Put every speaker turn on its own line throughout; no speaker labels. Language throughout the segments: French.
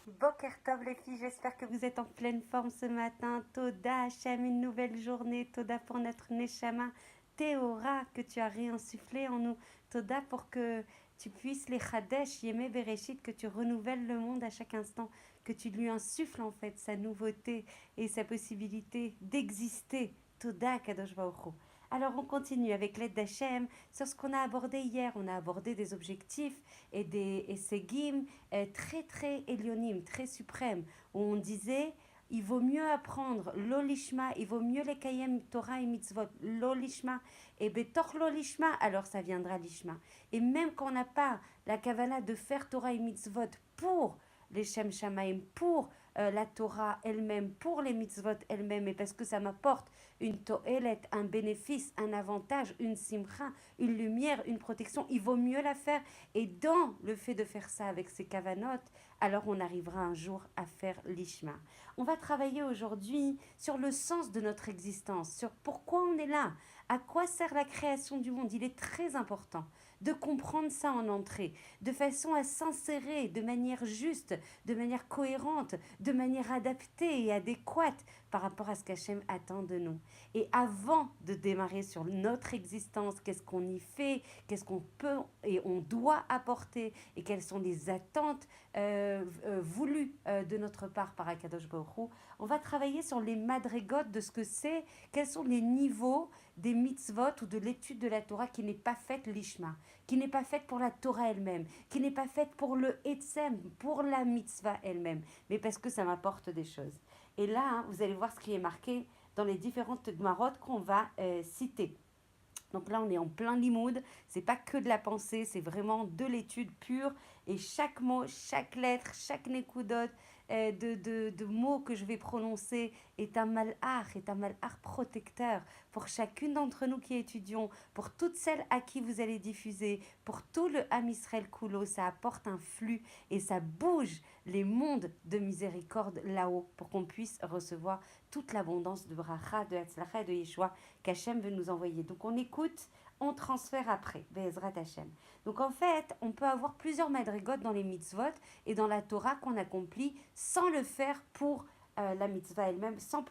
Boker Tov les filles, j'espère que vous êtes en pleine forme ce matin. Toda Hachem, une nouvelle journée. Toda pour notre Neshama. Théora, que tu as réinsufflé en nous. Toda pour que tu puisses les Chadesh, Yemé Bereshit, que tu renouvelles le monde à chaque instant. Que tu lui insuffles en fait sa nouveauté et sa possibilité d'exister. Toda Kadosh Baruch Hu. Alors on continue avec l'aide d'Hachem sur ce qu'on a abordé hier. On a abordé des objectifs et des ségim très très élionim, très suprêmes, où on disait il vaut mieux apprendre l'olishma, il vaut mieux les kayem Torah et mitzvot, l'olishma, et betoch l'olishma, alors ça viendra l'ishma. Et même quand on n'a pas la kavala de faire Torah et mitzvot pour les Shem Shamaim, pour la Torah elle-même, pour les mitzvot elles-mêmes, et parce que ça m'apporte une to'elet, un bénéfice, un avantage, une simcha, une lumière, une protection, il vaut mieux la faire. Et dans le fait de faire ça avec ces kavanot, alors on arrivera un jour à faire l'ishma. On va travailler aujourd'hui sur le sens de notre existence, sur pourquoi on est là, à quoi sert la création du monde. Il est très important de comprendre ça en entrée, de façon à s'insérer de manière juste, de manière cohérente, de manière adaptée et adéquate par rapport à ce qu'Hachem attend de nous. Et avant de démarrer sur notre existence, qu'est-ce qu'on y fait, qu'est-ce qu'on peut et on doit apporter, et quelles sont les attentes voulues de notre part par Akadosh Baruch Hu, on va travailler sur les madrigotes de ce que c'est, quels sont les niveaux des mitzvot ou de l'étude de la Torah qui n'est pas faite l'ishma, qui n'est pas faite pour la Torah elle-même, qui n'est pas faite pour le etzem, pour la mitzvah elle-même, mais parce que ça m'apporte des choses. Et là, hein, vous allez voir ce qui est marqué dans les différentes marottes qu'on va citer. Donc là, on est en plein limoud, c'est pas que de la pensée, c'est vraiment de l'étude pure. Et chaque mot, chaque lettre, chaque nécoudot de mots que je vais prononcer est un malach protecteur pour chacune d'entre nous qui étudions, pour toutes celles à qui vous allez diffuser, pour tout le Ham Israël Kulo. Ça apporte un flux et ça bouge les mondes de miséricorde là-haut pour qu'on puisse recevoir toute l'abondance de bracha, de hatzlacha et de Yeshua qu'Hachem veut nous envoyer. Donc on écoute, on transfère après, Be'ezrat Hachem. Donc en fait, on peut avoir plusieurs madrigotes dans les mitzvot et dans la Torah qu'on accomplit sans le faire pour la mitzvah elle-même, sans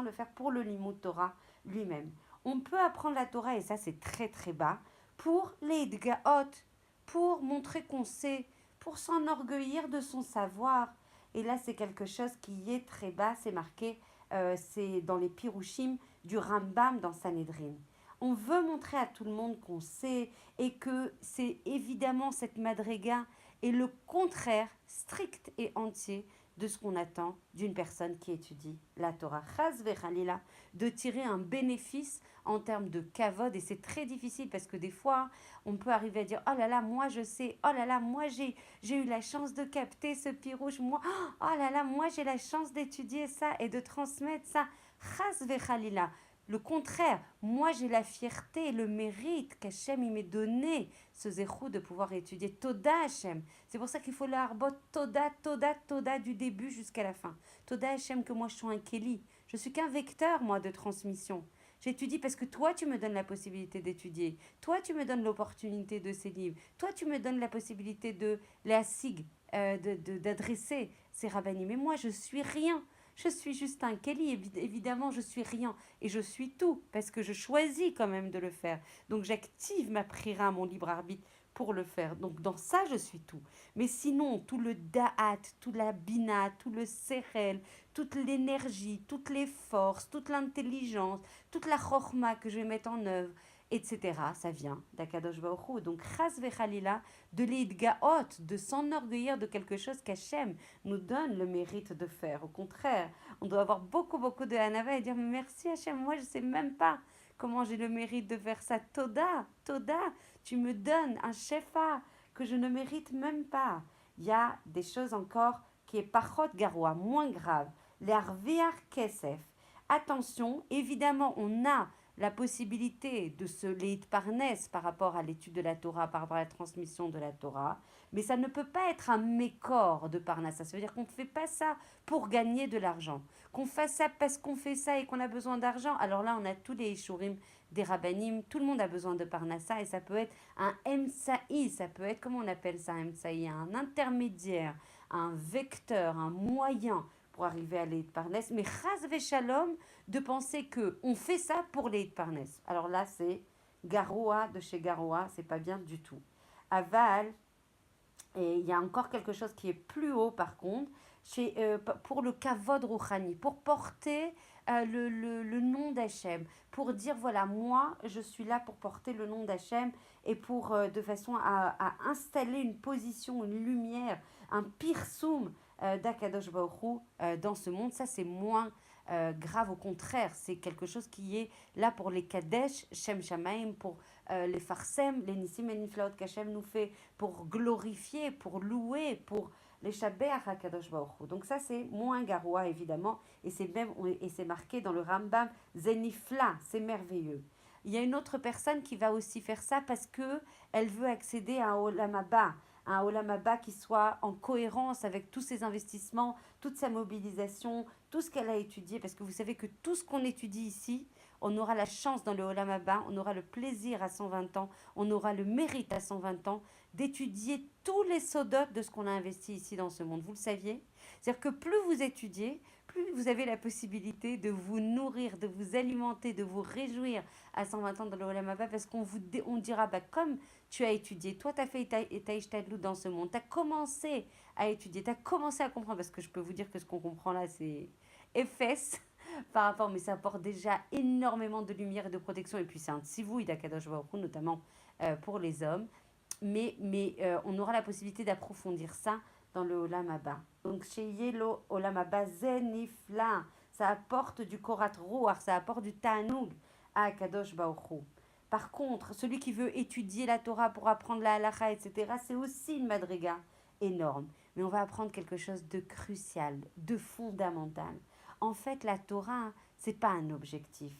le faire pour le limud Torah lui-même. On peut apprendre la Torah, et ça c'est très très bas, pour les idgaot, pour montrer qu'on sait, pour s'enorgueillir de son savoir. Et là c'est quelque chose qui est très bas, c'est marqué, c'est dans les Pirushim du Rambam dans Sanhedrin. On veut montrer à tout le monde qu'on sait et que c'est évidemment cette madriga est le contraire strict et entier de ce qu'on attend d'une personne qui étudie la Torah. Chaz vechalila, de tirer un bénéfice en termes de kavod, et c'est très difficile parce que des fois, on peut arriver à dire « Oh là là, moi je sais, oh là là, moi j'ai eu la chance de capter ce pirouche, moi, oh là là, moi j'ai la chance d'étudier ça et de transmettre ça. » Chaz vechalila. Le contraire, moi j'ai la fierté et le mérite qu'Hachem il m'ait donné ce zéchou de pouvoir étudier. Toda Hachem. C'est pour ça qu'il faut le harbot Toda, Toda, Toda du début jusqu'à la fin. Toda Hachem que moi je suis un Kéli. Je suis qu'un vecteur moi de transmission. J'étudie parce que toi tu me donnes la possibilité d'étudier. Toi tu me donnes l'opportunité de ces livres. Toi tu me donnes la possibilité de la SIG, d'adresser ces rabbinim. Mais moi je suis rien. Je suis juste un Kelly, évidemment, je suis rien. Et je suis tout, parce que je choisis quand même de le faire. Donc j'active ma prira, mon libre arbitre, pour le faire. Donc dans ça, je suis tout. Mais sinon, tout le da'at, tout la bina, tout le serel, toute l'énergie, toutes les forces, toute l'intelligence, toute la chorma que je vais mettre en œuvre, etc. Ça vient d'Akadosh Baruch Hu. Donc, chas vechalila, de l'idgaot, de s'enorgueillir de quelque chose qu'Hachem nous donne le mérite de faire. Au contraire, on doit avoir beaucoup, beaucoup de hanava et dire merci Hachem, moi je ne sais même pas comment j'ai le mérite de faire ça. Toda, Toda, tu me donnes un shefa que je ne mérite même pas. Il y a des choses encore qui est pachot garoua, moins grave. L'arviar kesef. Attention, évidemment, on a la possibilité de se leit parnes par rapport à l'étude de la Torah, par rapport à la transmission de la Torah, mais ça ne peut pas être un mécor de parnassa. Ça veut dire qu'on ne fait pas ça pour gagner de l'argent. Qu'on fasse ça parce qu'on fait ça et qu'on a besoin d'argent. Alors là, on a tous les ishurim des rabbanim, tout le monde a besoin de parnassa et ça peut être un emsaï, ça peut être, comment on appelle ça, un emsaï, un intermédiaire, un vecteur, un moyen pour arriver à l'Eid Parnes, mais chas v'shalom de penser que on fait ça pour l'Eid Parnes. Alors là, c'est Garoua de chez Garoua, c'est pas bien du tout. Aval, et il y a encore quelque chose qui est plus haut par contre, pour le kavod rouhani, pour porter le nom d'Hachem, pour dire voilà, moi je suis là pour porter le nom d'Hachem et pour de façon à installer une position, une lumière, un pirsoum d'Akadosh Baruch Hu, dans ce monde. Ça c'est moins grave, au contraire, c'est quelque chose qui est là pour les Kadesh, Shem Shamaim, pour les Farsem, les Nissim et Niflaot qu'Hachem nous fait pour glorifier, pour louer, pour les Shabbat HaKadosh Baruch Hu. Donc ça c'est moins garoua évidemment et c'est marqué dans le Rambam Zenifla, c'est merveilleux. Il y a une autre personne qui va aussi faire ça parce que elle veut accéder à un Olam Haba, un Olam Haba qui soit en cohérence avec tous ses investissements, toute sa mobilisation, tout ce qu'elle a étudié, parce que vous savez que tout ce qu'on étudie ici, on aura la chance dans le Olam Haba, on aura le plaisir à 120 ans, on aura le mérite à 120 ans d'étudier tous les sodotes de ce qu'on a investi ici dans ce monde. Vous le saviez? C'est-à-dire que plus vous étudiez, plus vous avez la possibilité de vous nourrir, de vous alimenter, de vous réjouir à 120 ans dans le Olam Haba, parce on dira, bah, comme tu as étudié, toi tu as fait ta Ishtadlut dans ce monde, tu as commencé à étudier, tu as commencé à comprendre, parce que je peux vous dire que ce qu'on comprend là, c'est efface par rapport, mais ça apporte déjà énormément de lumière et de protection, et puis c'est un tzivouï d'Akadosh Baruch Hu, notamment pour les hommes, mais on aura la possibilité d'approfondir ça dans le Olam Haba. Donc chez Yelo Olam Haba Zenifla, ça apporte du Korat Ruach, ça apporte du Ta'anoug à Akadosh Baruch Hu. Par contre, celui qui veut étudier la Torah pour apprendre la halakha, etc., c'est aussi une madriga énorme. Mais on va apprendre quelque chose de crucial, de fondamental. En fait, la Torah, c'est pas un objectif.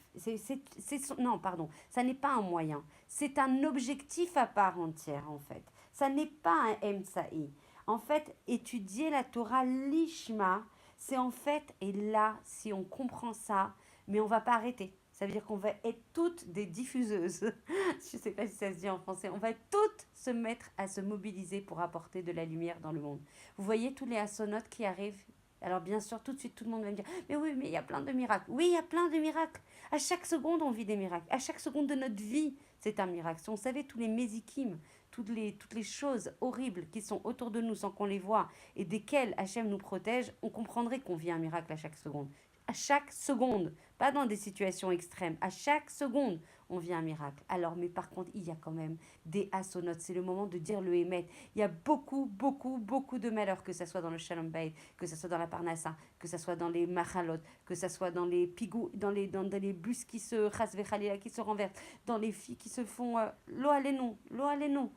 Non, pardon, ça n'est pas un moyen. C'est un objectif à part entière, en fait. Ça n'est pas un Emsaï. En fait, étudier la Torah lishma, c'est en fait, et là, si on comprend ça, mais on va pas arrêter. Ça veut dire qu'on va être toutes des diffuseuses. Je ne sais pas si ça se dit en français. On va toutes se mettre à se mobiliser pour apporter de la lumière dans le monde. Vous voyez tous les astronautes qui arrivent. Alors bien sûr, tout de suite, tout le monde va me dire, mais oui, mais il y a plein de miracles. Oui, il y a plein de miracles. À chaque seconde, on vit des miracles. À chaque seconde de notre vie, c'est un miracle. Si on savait tous les mésikim, toutes les choses horribles qui sont autour de nous sans qu'on les voit et desquelles Hachem nous protège, on comprendrait qu'on vit un miracle à chaque seconde. À chaque seconde, pas dans des situations extrêmes, à chaque seconde, on vit un miracle. Alors, mais par contre, il y a quand même des assonotes. C'est le moment de dire le Hémet. Il y a beaucoup, beaucoup, beaucoup de malheurs, que ce soit dans le Shalom Bayit, que ce soit dans la Parnassa, que ce soit dans les Machalot, que ce soit dans les pigou, dans les bus qui se rasvechalila, qui se renversent, dans les filles qui se font lo alenu, lo alenu.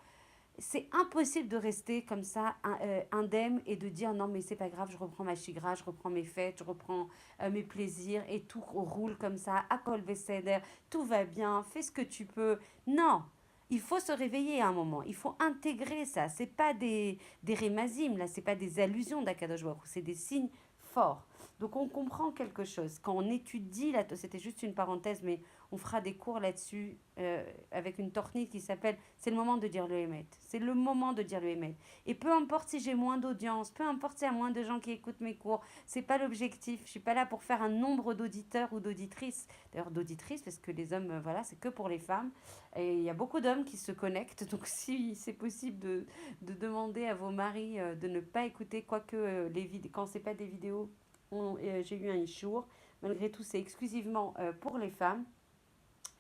C'est impossible de rester comme ça indemne et de dire non mais c'est pas grave, je reprends ma chigra, je reprends mes fêtes, je reprends mes plaisirs et tout roule comme ça, à kol veseder, tout va bien, fais ce que tu peux. Non, il faut se réveiller à un moment, il faut intégrer ça. C'est pas des rémazim, là, c'est pas des allusions d'Akadosh Baruch Hu, c'est des signes forts. Donc on comprend quelque chose. Quand on étudie, là, c'était juste une parenthèse, mais on fera des cours là-dessus avec une tornite qui s'appelle c'est le moment de dire le Hémet. C'est le moment de dire le Hémet. Et peu importe si j'ai moins d'audience, peu importe s'il y a moins de gens qui écoutent mes cours, c'est pas l'objectif. Je suis pas là pour faire un nombre d'auditeurs ou d'auditrices. D'ailleurs, d'auditrices, parce que les hommes, voilà, c'est que pour les femmes. Et il y a beaucoup d'hommes qui se connectent. Donc, si c'est possible de demander à vos maris de ne pas écouter, quoique quand c'est pas des vidéos, j'ai eu un ishour. Malgré tout, c'est exclusivement pour les femmes.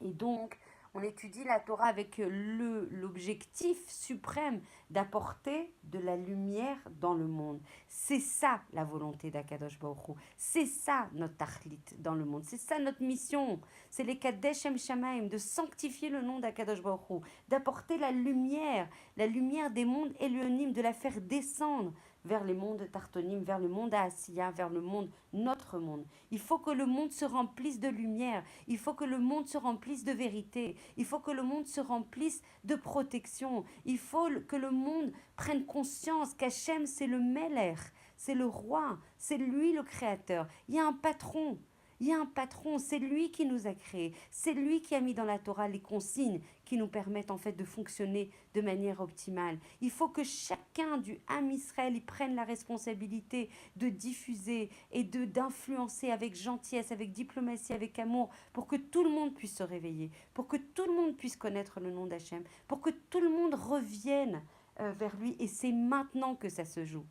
Et donc, on étudie la Torah avec l'objectif suprême d'apporter de la lumière dans le monde. C'est ça la volonté d'Akadosh Baruch Hu. C'est ça notre tachlit dans le monde. C'est ça notre mission. C'est les Kadesh Shem Shamaim, de sanctifier le nom d'Akadosh Baruch Hu, d'apporter la lumière des mondes éloignés, de la faire descendre vers les mondes tartonim, vers le monde Asiya, vers le monde, notre monde. Il faut que le monde se remplisse de lumière. Il faut que le monde se remplisse de vérité. Il faut que le monde se remplisse de protection. Il faut que le monde prenne conscience qu'Hachem, c'est le Meler, c'est le roi, c'est lui le créateur. Il y a un patron. Il y a un patron, c'est lui qui nous a créés. C'est lui qui a mis dans la Torah les consignes qui nous permettent en fait de fonctionner de manière optimale. Il faut que chacun du Ham Israël y prenne la responsabilité de diffuser et de d'influencer avec gentillesse, avec diplomatie, avec amour, pour que tout le monde puisse se réveiller, pour que tout le monde puisse connaître le nom d'Hachem, pour que tout le monde revienne vers lui. Et c'est maintenant que ça se joue.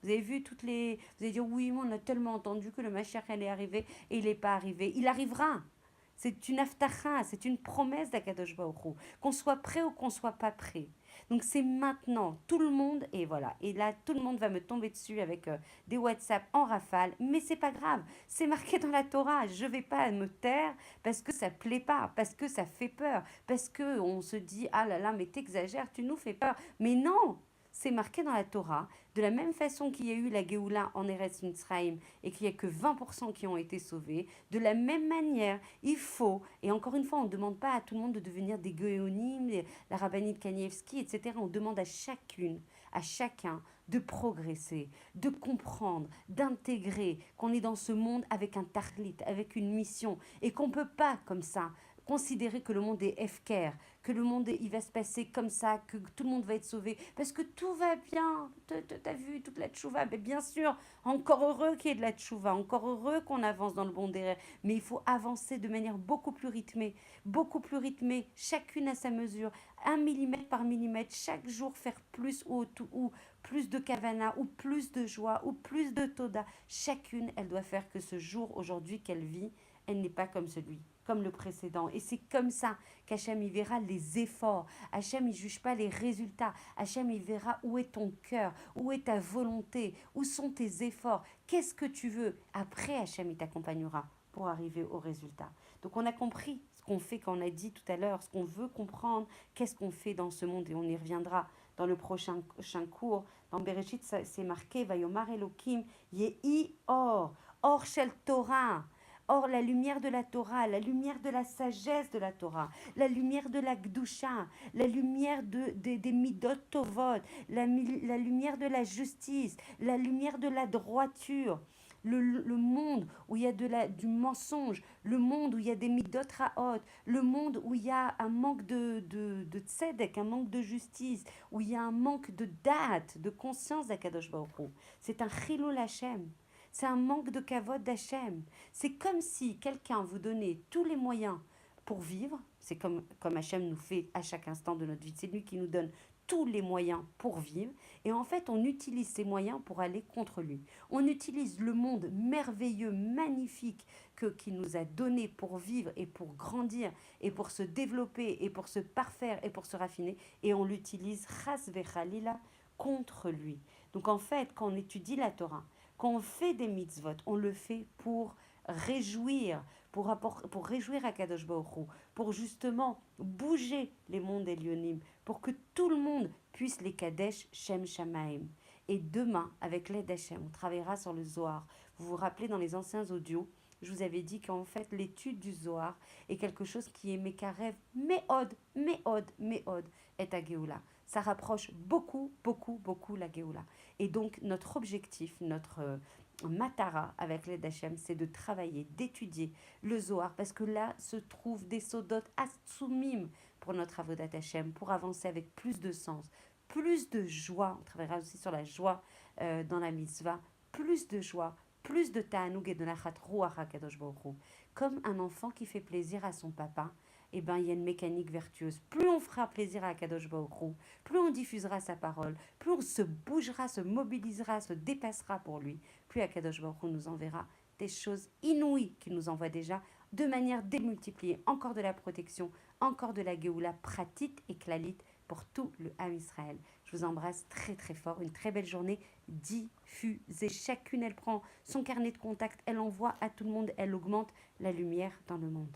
Vous avez vu toutes les... Vous allez dire, oui, mais on a tellement entendu que le Mashiach allait arriver et il n'est pas arrivé. Il arrivera. C'est une aftacha, c'est une promesse d'Akadosh Baruch Hu. Qu'on soit prêt ou qu'on soit pas prêt. Donc c'est maintenant, tout le monde, et voilà. Et là, tout le monde va me tomber dessus avec des WhatsApp en rafale, mais c'est pas grave. C'est marqué dans la Torah. Je vais pas me taire parce que ça plaît pas, parce que ça fait peur, parce que on se dit, ah là là, mais t'exagères, tu nous fais peur. Mais non, c'est marqué dans la Torah, de la même façon qu'il y a eu la Géoula en Eretz Mitzrayim et qu'il n'y a que 20% qui ont été sauvés, de la même manière, il faut, et encore une fois, on ne demande pas à tout le monde de devenir des Géonim, la rabbinite Kanievski, etc. On demande à chacune, à chacun de progresser, de comprendre, d'intégrer qu'on est dans ce monde avec un tarlit, avec une mission, et qu'on ne peut pas comme ça considérer que le monde est efker, que le monde il va se passer comme ça, que tout le monde va être sauvé, parce que tout va bien. T'as vu toute la tchouva, mais bien sûr, encore heureux qu'il y ait de la tchouva, encore heureux qu'on avance dans le bon derrière, mais il faut avancer de manière beaucoup plus rythmée, chacune à sa mesure, 1 millimètre par millimètre, chaque jour faire plus ou plus de kavana, ou plus de joie, ou plus de toda. Chacune, elle doit faire que ce jour aujourd'hui qu'elle vit, elle n'est pas comme celui, comme le précédent. Et c'est comme ça qu'Hachem, il verra les efforts. Hachem, il juge pas les résultats. Hachem, il verra où est ton cœur, où est ta volonté, où sont tes efforts. Qu'est-ce que tu veux? Après, Hachem, il t'accompagnera pour arriver au résultat. Donc, on a compris ce qu'on fait quand on a dit tout à l'heure, ce qu'on veut comprendre, qu'est-ce qu'on fait dans ce monde. Et on y reviendra dans le prochain cours. Dans Bereshit, c'est marqué, Vayomar Elohim, Yehi Or Shel Torah. Or, la lumière de la Torah, la lumière de la sagesse de la Torah, la lumière de la Gdusha, la lumière des Midot Tovot, la lumière de la justice, la lumière de la droiture, le monde où il y a du mensonge, le monde où il y a des Midot Raot, le monde où il y a un manque de tzedek, un manque de justice, où il y a un manque de date, de conscience d'Akadosh Baruch Hu. C'est un chilul Hashem. C'est un manque de kavod d'Hachem. C'est comme si quelqu'un vous donnait tous les moyens pour vivre. C'est comme Hachem nous fait à chaque instant de notre vie. C'est lui qui nous donne tous les moyens pour vivre. Et en fait, on utilise ces moyens pour aller contre lui. On utilise le monde merveilleux, magnifique qu'il nous a donné pour vivre et pour grandir et pour se développer et pour se parfaire et pour se raffiner. Et on l'utilise, chas vechalila, contre lui. Donc en fait, quand on étudie la Torah, quand on fait des mitzvot, on le fait pour réjouir, pour réjouir Akadosh Baruch Hu, pour justement bouger les mondes Elyonim, pour que tout le monde puisse les Kadesh Shem Shamaim. Et demain, avec l'aide d'Hachem, on travaillera sur le Zohar. Vous vous rappelez dans les anciens audios, je vous avais dit qu'en fait, l'étude du Zohar est quelque chose qui est Mekarev, Meod, et à Géoula. Ça rapproche beaucoup la Géoula. Et donc, notre objectif, notre matara avec l'aide d'Hachem, c'est de travailler, d'étudier le Zohar, parce que là se trouvent des sodot atsumim pour notre avodat Hachem, pour avancer avec plus de sens, plus de joie. On travaillera aussi sur la joie dans la mitzvah, plus de joie, plus de ta'anoug et de nachat ruach HaKadosh Baruch Hu. Comme un enfant qui fait plaisir à son papa, eh ben, il y a une mécanique vertueuse. Plus on fera plaisir à Akadosh Baruch Hu, plus on diffusera sa parole, plus on se bougera, se mobilisera, se dépassera pour lui, plus Akadosh Baruch Hu nous enverra des choses inouïes qu'il nous envoie déjà de manière démultipliée. Encore de la protection, encore de la Géoula pratique et clalite pour tout le Ham Israël. Je vous embrasse très très fort. Une très belle journée. Diffusée. Chacune, elle prend son carnet de contact, elle envoie à tout le monde, elle augmente la lumière dans le monde.